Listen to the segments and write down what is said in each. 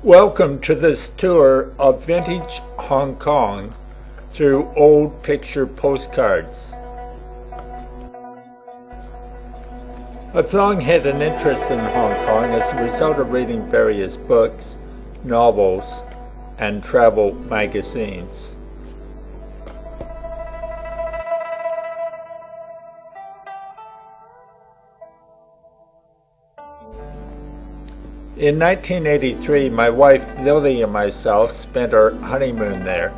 Welcome to this tour of vintage Hong Kong through old picture postcards. I've long had an interest in Hong Kong as a result of reading various books, novels, and travel magazines. In 1983, my wife Lily and myself spent our honeymoon there.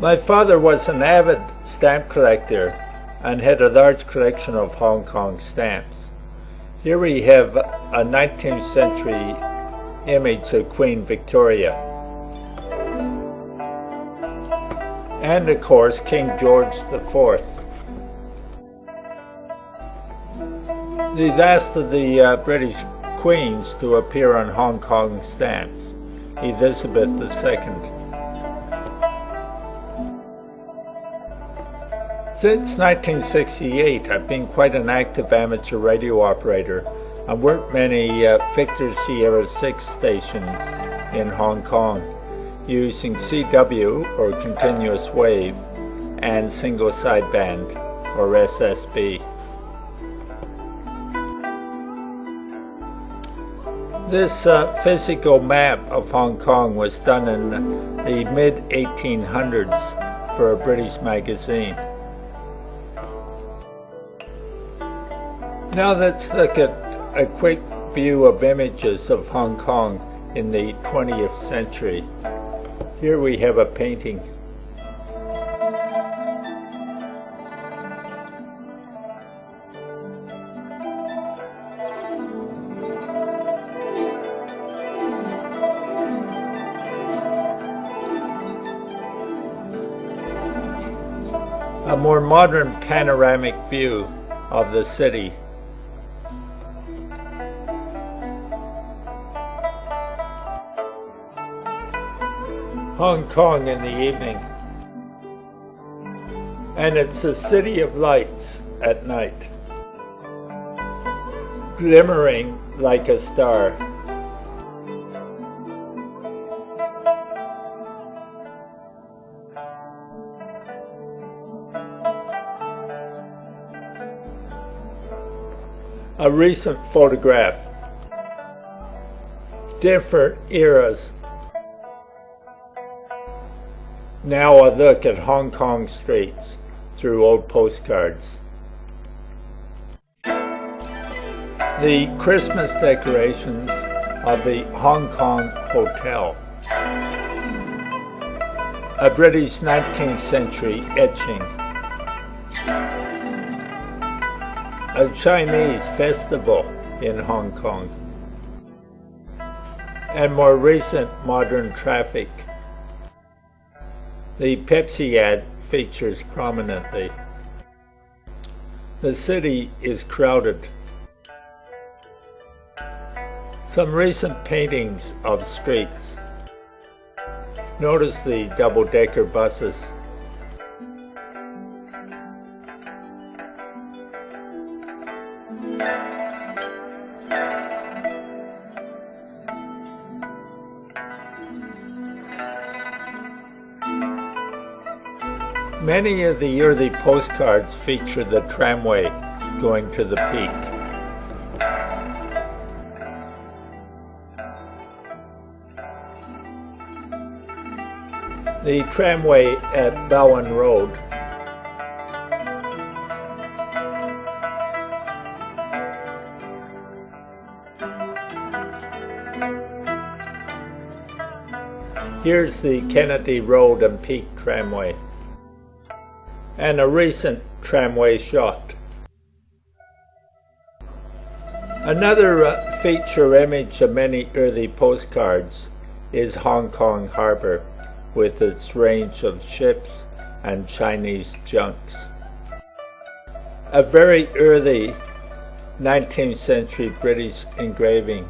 My father was an avid stamp collector and had a large collection of Hong Kong stamps. Here we have a 19th century image of Queen Victoria. And of course, King George IV. The last of the British queens to appear on Hong Kong stamps, Elizabeth II. Since 1968, I've been quite an active amateur radio operator and worked many Victor Sierra 6 stations in Hong Kong, using CW or continuous wave and single sideband or SSB. This physical map of Hong Kong was done in the mid-1800s for a British magazine. Now let's look at a quick view of images of Hong Kong in the 20th century. Here we have a painting. A more modern panoramic view of the city. Hong Kong in the evening. And it's a city of lights at night, glimmering like a star. A recent photograph. Different eras. Now a look at Hong Kong streets through old postcards. The Christmas decorations of the Hong Kong Hotel. A British 19th century etching. A Chinese festival in Hong Kong. And more recent modern traffic. The Pepsi ad features prominently. The city is crowded. Some recent paintings of streets. Notice the double-decker buses. Many of the early postcards feature the tramway going to the peak. The tramway at Bowen Road. Here's the Kennedy Road and Peak Tramway. And a recent tramway shot. Another feature image of many early postcards is Hong Kong Harbour with its range of ships and Chinese junks. A very early 19th century British engraving,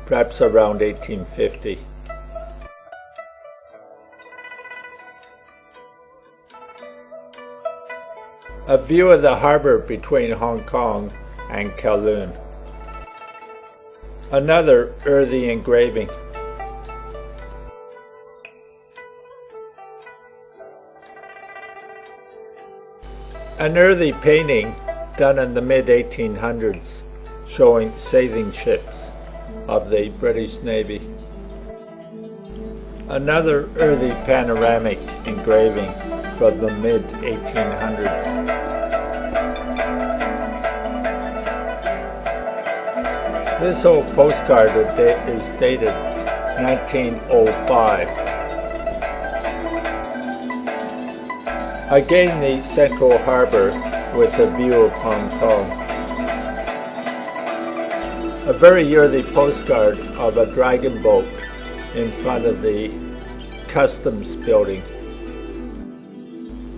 perhaps around 1850. A view of the harbor between Hong Kong and Kowloon. Another earthy engraving. An earthy painting done in the mid-1800s showing sailing ships of the British Navy. Another earthy panoramic engraving from the mid-1800s. This old postcard is dated 1905. I gained the central harbor with a view of Hong Kong. A very early postcard of a dragon boat in front of the customs building.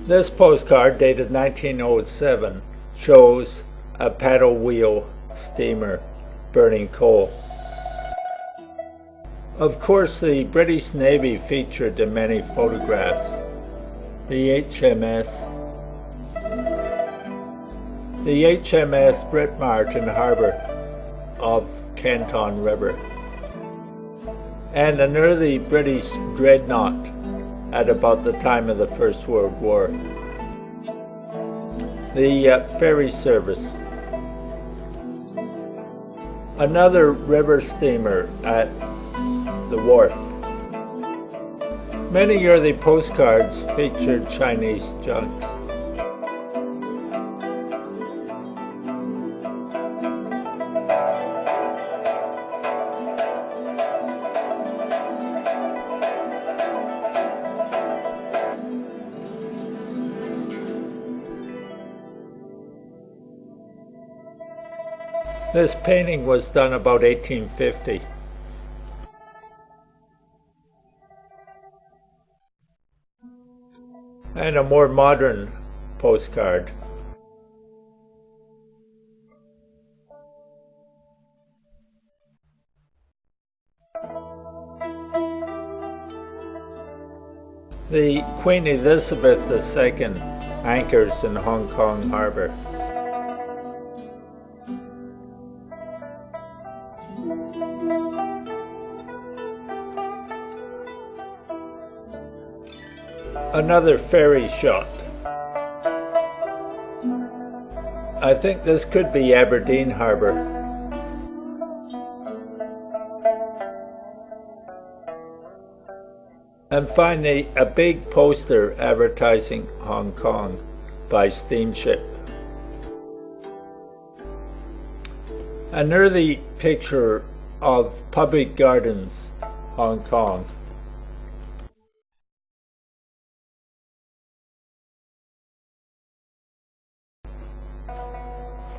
This postcard, dated 1907, shows a paddle wheel steamer burning coal. Of course, the British Navy featured in many photographs. The HMS Britomart in the harbor of Canton River, and an early British dreadnought at about the time of the First World War. The ferry service. Another river steamer at the wharf. Many early postcards featured Chinese junks. This painting was done about 1850. And a more modern postcard. The Queen Elizabeth II anchors in Hong Kong Harbor. Another ferry shot. I think this could be Aberdeen Harbour. And finally, a big poster advertising Hong Kong by steamship. An early picture of public gardens, Hong Kong.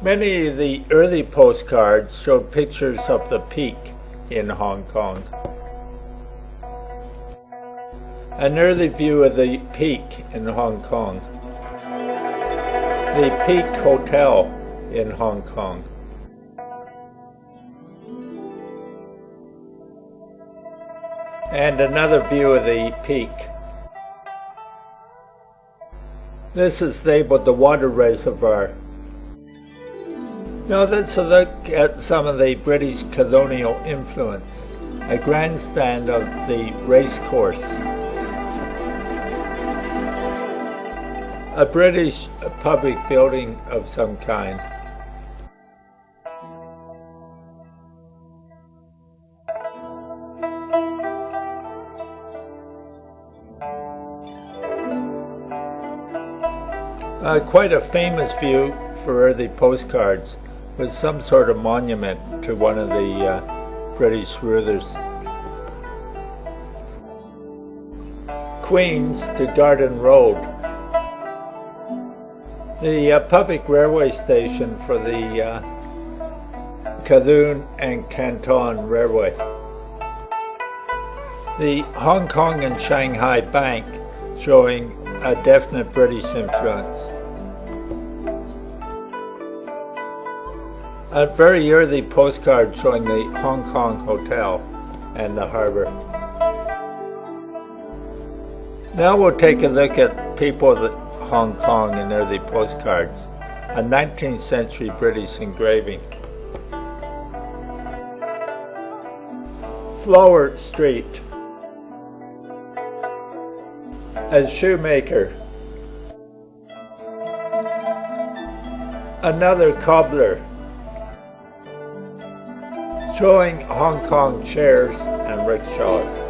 Many of the early postcards showed pictures of the peak in Hong Kong. An early view of the peak in Hong Kong. The Peak Hotel in Hong Kong. And another view of the peak. This is labeled the water reservoir. Now let's look at some of the British colonial influence. A grandstand of the race course. A British public building of some kind. Quite a famous view for early postcards was some sort of monument to one of the British rulers. Queens to Garden Road. The public railway station for the Kowloon and Canton Railway. The Hong Kong and Shanghai Bank, showing a definite British influence. A very early postcard showing the Hong Kong Hotel and the harbor. Now we'll take a look at people Hong Kong in early postcards, a 19th century British engraving. Flower Street. A shoemaker. Another cobbler. Showing Hong Kong chairs and rickshaws.